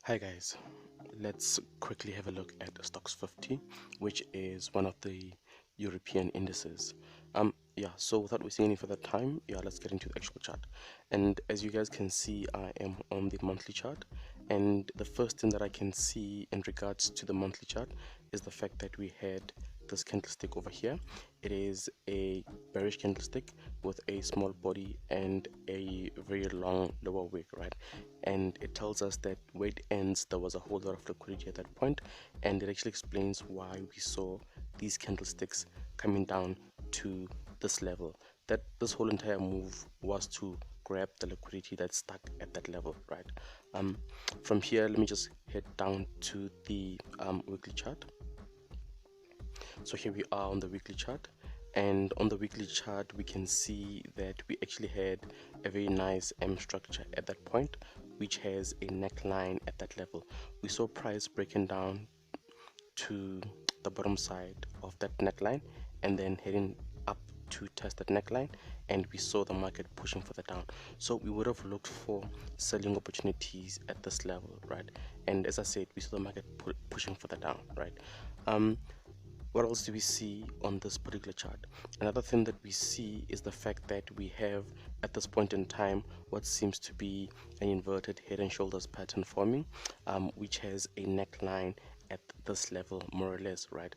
Hi guys, let's quickly have a look at Stoxx 50, which is one of the European indices. So without wasting any further time, let's get into the actual chart. And as you guys can see, I am on the monthly chart, and the first thing that I can see in regards to the monthly chart is the fact that we had this candlestick over here. It is a bearish candlestick with a small body and a very long lower wick, right? And it tells us that where it ends, there was a whole lot of liquidity at that point, and it actually explains why we saw these candlesticks coming down to this level. That this whole entire move was to grab the liquidity that's stuck at that level, right? From here, let me just head down to the weekly chart. So here we are on the weekly chart, and on the weekly chart we can see that we actually had a very nice M structure at that point, which has a neckline at that level. We saw price breaking down to the bottom side of that neckline and then heading up to test that neckline, and we saw the market pushing further down. So we would have looked for selling opportunities at this level, right? And as I said, we saw the market pushing further down, right? What else do we see on this particular chart? Another thing that we see is the fact that we have at this point in time what seems to be an inverted head and shoulders pattern forming, which has a neckline at this level more or less, right?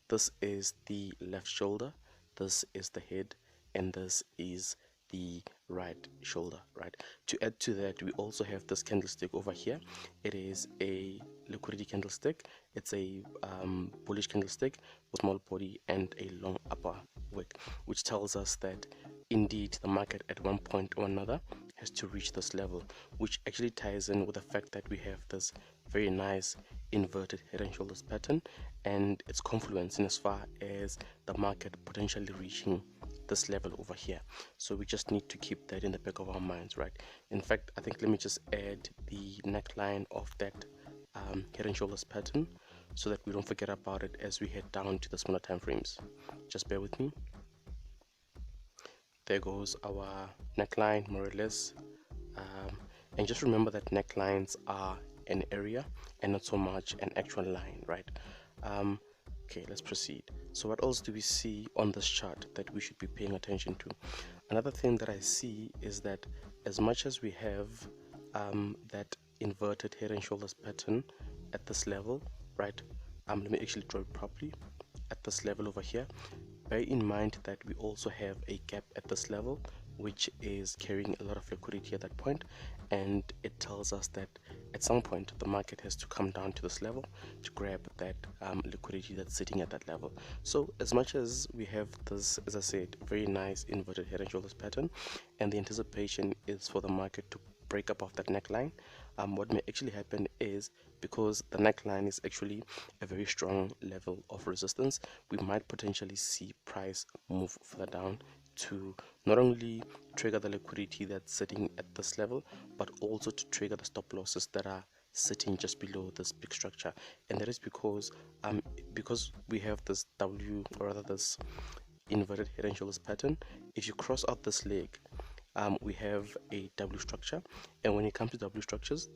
This is the left shoulder, this is the head, and this is the right shoulder, right? To add to that, we also have this candlestick over here. It is a liquidity candlestick. It's a bullish candlestick with small body and a long upper wick, which tells us that indeed the market at one point or another has to reach this level, which actually ties in with the fact that we have this very nice inverted head and shoulders pattern and its confluence in as far as the market potentially reaching this level over here. So we just need to keep that in the back of our minds, right? In fact, I think let me just add the neckline of that head and shoulders pattern so that we don't forget about it as we head down to the smaller time frames. Just bear with me. There goes our neckline more or less, and just remember that necklines are an area and not so much an actual line, right? Okay, let's proceed. So what else do we see on this chart that we should be paying attention to? Another thing that I see is that as much as we have that inverted head and shoulders pattern at this level, right? Let me actually draw it properly. At this level over here, bear in mind that we also have a gap at this level, which is carrying a lot of liquidity at that point, and it tells us that at some point the market has to come down to this level to grab that liquidity that's sitting at that level. So as much as we have this, as I said, very nice inverted head and shoulders pattern, and the anticipation is for the market to break up of that neckline, what may actually happen is, because the neckline is actually a very strong level of resistance, we might potentially see price move further down to not only trigger the liquidity that's sitting at this level, but also to trigger the stop losses that are sitting just below this big structure. And that is because we have this W, or rather this inverted head and shoulders pattern. If you cross out this leg, we have a W structure, and when it comes to W structures,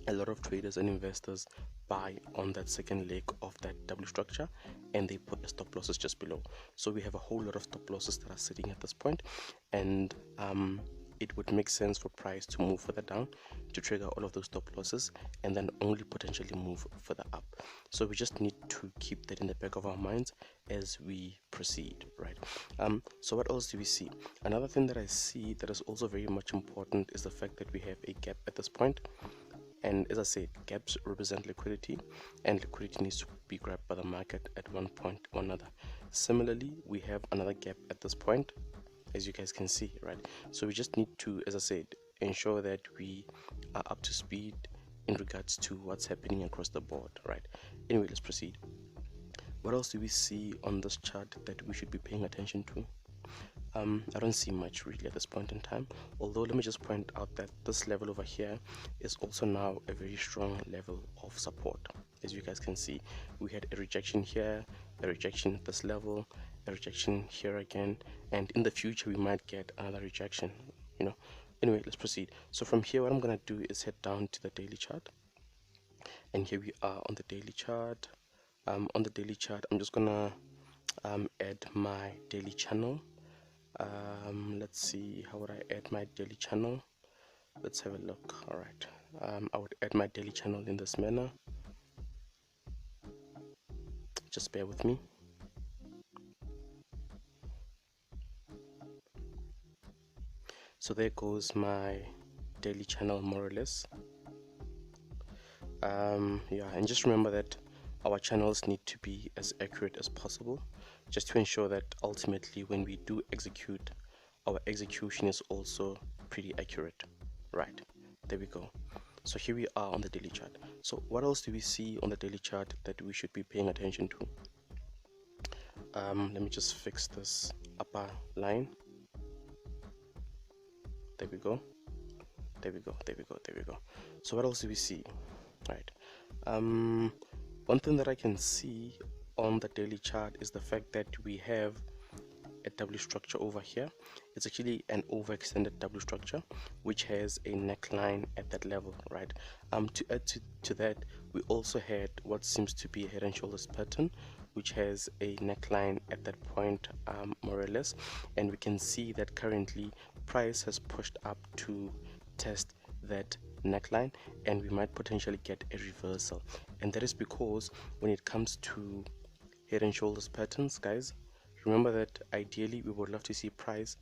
a lot of traders and investors buy on that second leg of that W structure, and they put the stop losses just below. So we have a whole lot of stop losses that are sitting at this point, and it would make sense for price to move further down to trigger all of those stop losses and then only potentially move further up. So we just need to keep that in the back of our minds as we proceed, right? So what else do we see? Another thing that I see that is also very much important is the fact that we have a gap at this point. And as I said, gaps represent liquidity, and liquidity needs to be grabbed by the market at one point or another. Similarly, we have another gap at this point, as you guys can see, right? So we just need to, as I said, ensure that we are up to speed in regards to what's happening across the board, right? Anyway, let's proceed. What else do we see on this chart that we should be paying attention to? I don't see much really at this point in time, although let me just point out that this level over here is also now a very strong level of support. As you guys can see, we had a rejection here, a rejection at this level, a rejection here again, and in the future we might get another rejection, you know. Anyway, let's proceed. So from here, what I'm gonna do is head down to the daily chart. and here we are on the daily chart. On the daily chart, I'm just gonna add my daily channel. Let's see, how would I add my daily channel? Let's have a look. All right, I would add my daily channel in this manner. Just bear with me. So there goes my daily channel, more or less. Yeah, and just remember that our channels need to be as accurate as possible, just to ensure that ultimately when we do execute, our execution is also pretty accurate. Right, there we go. So here we are on the daily chart. So what else do we see on the daily chart that we should be paying attention to? Let me just fix this upper line. There we go. There we go. There we go. There we go. So what else do we see? Right. One thing that I can see on the daily chart is the fact that we have a W structure over here. It's actually an overextended W structure which has a neckline at that level, right? To add to that, we also had what seems to be a head and shoulders pattern which has a neckline at that point, more or less, and we can see that currently price has pushed up to test that neckline, and we might potentially get a reversal. And that is because when it comes to head and shoulders patterns, guys, remember that ideally we would love to see price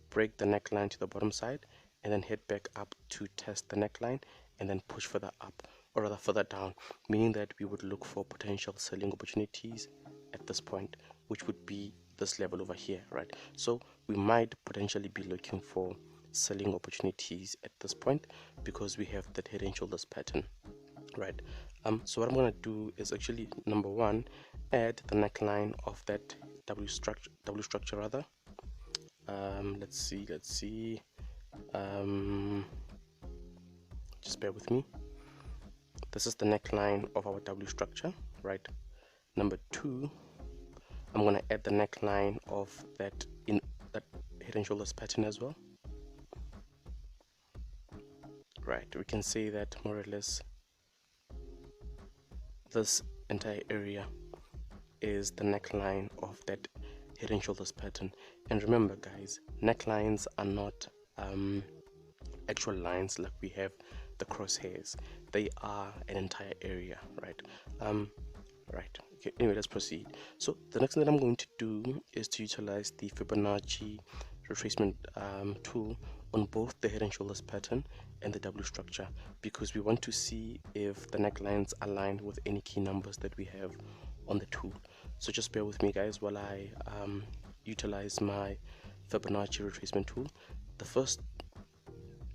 break the neckline to the bottom side and then head back up to test the neckline and then push further up, or rather further down, meaning that we would look for potential selling opportunities at this point, which would be this level over here, right? So we might potentially be looking for selling opportunities at this point because we have that head and shoulders pattern, right? So what I'm going to do is actually, number one, add the neckline of that W structure rather. Let's see, just bear with me. This is the neckline of our W structure, right? Number two, I'm going to add the neckline of that head and shoulders pattern as well. Right, we can say that more or less this entire area is the neckline of that head and shoulders pattern. And remember, guys, necklines are not actual lines like we have the crosshairs. They are an entire area, right? Right. Okay, anyway, let's proceed. So the next thing that I'm going to do is to utilize the Fibonacci retracement tool on both the head and shoulders pattern and the W structure, because we want to see if the necklines align with any key numbers that we have on the tool. So just bear with me, guys, while I utilize my Fibonacci retracement tool. The first,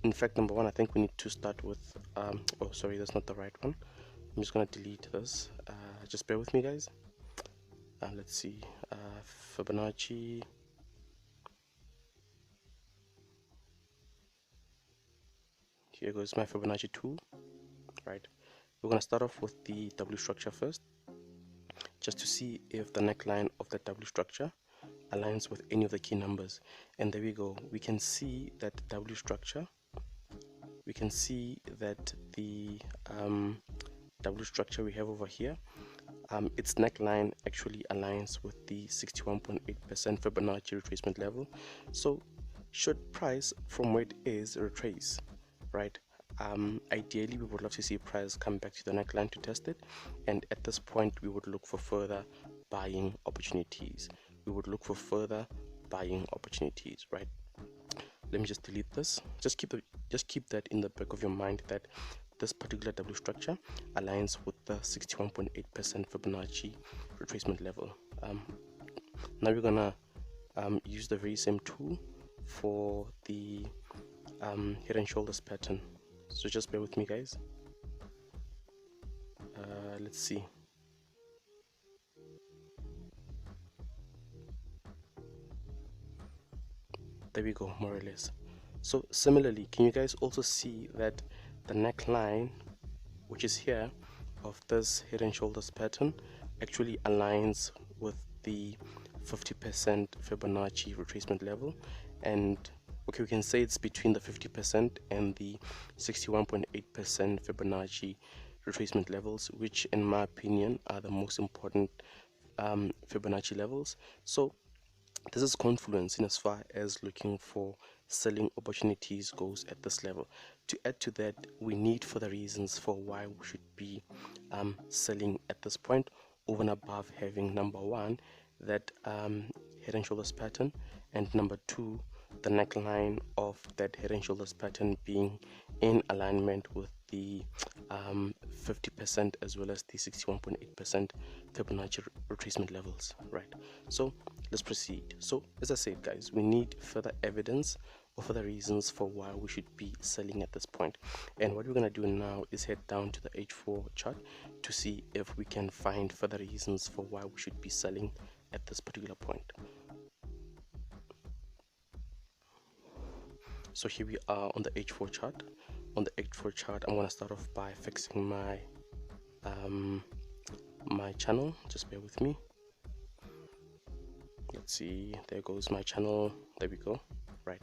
in fact, number one, I think we need to start with oh sorry, that's not the right one. I'm just gonna delete this. Just bear with me, guys. Let's see, Fibonacci. Here goes my Fibonacci tool, right? We're gonna start off with the W structure first, just to see if the neckline of the W structure aligns with any of the key numbers. And there we go. We can see that W structure. We can see that the W structure we have over here, its neckline actually aligns with the 61.8% Fibonacci retracement level. So should price from where it is retrace, right? Ideally we would love to see price come back to the neckline to test it, and at this point we would look for further buying opportunities. Right? Let me just delete this. Just keep that in the back of your mind, that this particular W structure aligns with the 61.8% Fibonacci retracement level. Now we're gonna use the very same tool for the head and shoulders pattern. So just bear with me, guys. Let's see. There we go, more or less. So similarly, can you guys also see that the neckline, which is here, of this head and shoulders pattern actually aligns with the 50% Fibonacci retracement level? And okay, we can say it's between the 50% and the 61.8% Fibonacci retracement levels, which in my opinion are the most important Fibonacci levels. So this is confluence in as far as looking for selling opportunities goes at this level. To add to that, we need further reasons for why we should be selling at this point, over and above having number one, that head and shoulders pattern, and number two, the neckline of that head and shoulders pattern being in alignment with the 50% as well as the 61.8% Fibonacci retracement levels, right? So let's proceed. So as I said, guys, we need further evidence or further reasons for why we should be selling at this point. And what we're going to do now is head down to the H4 chart to see if we can find further reasons for why we should be selling at this particular point. So here we are on the H4 chart. On the H4 chart, I'm going to start off by fixing my my channel. Just bear with me. Let's see, there goes my channel. There we go. Right.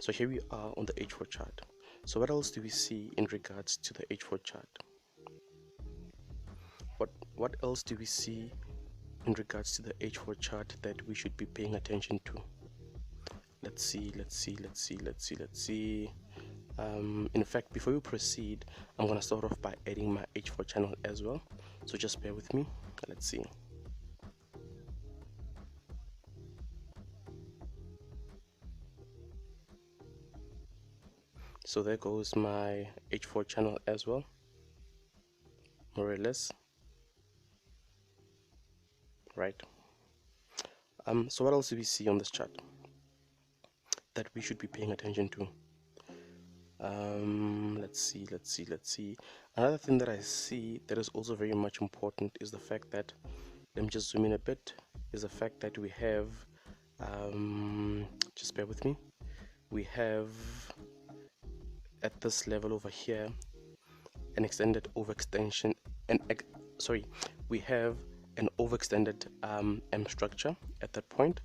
So here we are on the H4 chart. So what else do we see in regards to the H4 chart? What else do we see in regards to the H4 chart that we should be paying attention to? Let's see. In fact, before we proceed, I'm gonna start off by adding my H4 channel as well. So just bear with me. Let's see. So there goes my H4 channel as well, more or less, right? So what else do we see on this chart that we should be paying attention to? Let's see. Another thing that I see that is also very much important is the fact that, let me just zoom in a bit, is the fact that we have, just bear with me, we have at this level over here an extended overextension, we have an overextended M structure at that point,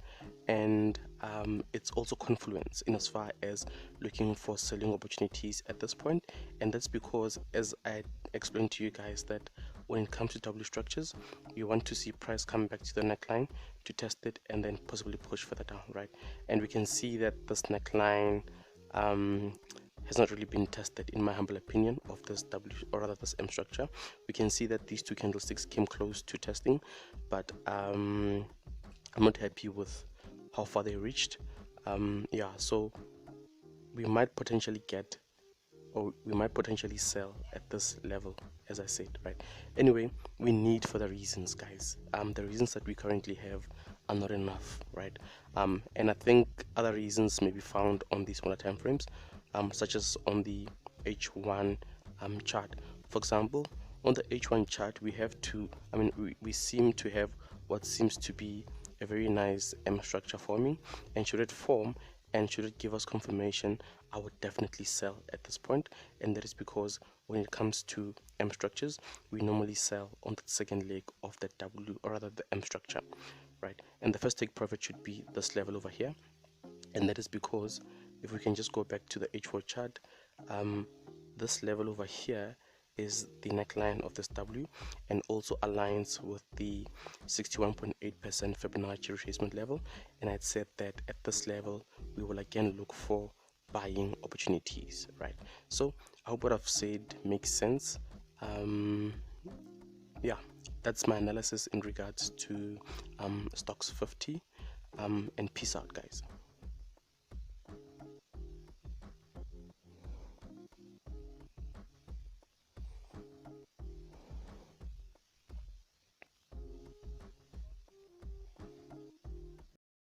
and it's also confluence in as far as looking for selling opportunities at this point. And that's because, as I explained to you guys, that when it comes to W structures, you want to see price come back to the neckline to test it and then possibly push further down, right? And we can see that this neckline has not really been tested, in my humble opinion, of this W, or rather this M structure. We can see that these two candlesticks came close to testing, but I'm not happy with how far they reached. Yeah, so we might potentially get, or we might potentially sell at this level, as I said, right? Anyway, we need further reasons, guys. The reasons that we currently have are not enough, right? And I think other reasons may be found on these smaller time frames, such as on the H1 chart. For example, on the H1 chart, we have to, we seem to have what seems to be a very nice M structure forming, and should it form and should it give us confirmation, I would definitely sell at this point. And that is because when it comes to M structures, we normally sell on the second leg of the W, or rather the M structure, right? And the first take profit should be this level over here, and that is because if we can just go back to the H4 chart, this level over here is the neckline of this W, and also aligns with the 61.8% Fibonacci retracement level. And I'd said that at this level we will again look for buying opportunities, right? So I hope what I've said makes sense. Yeah, that's my analysis in regards to Stoxx 50, and peace out, guys.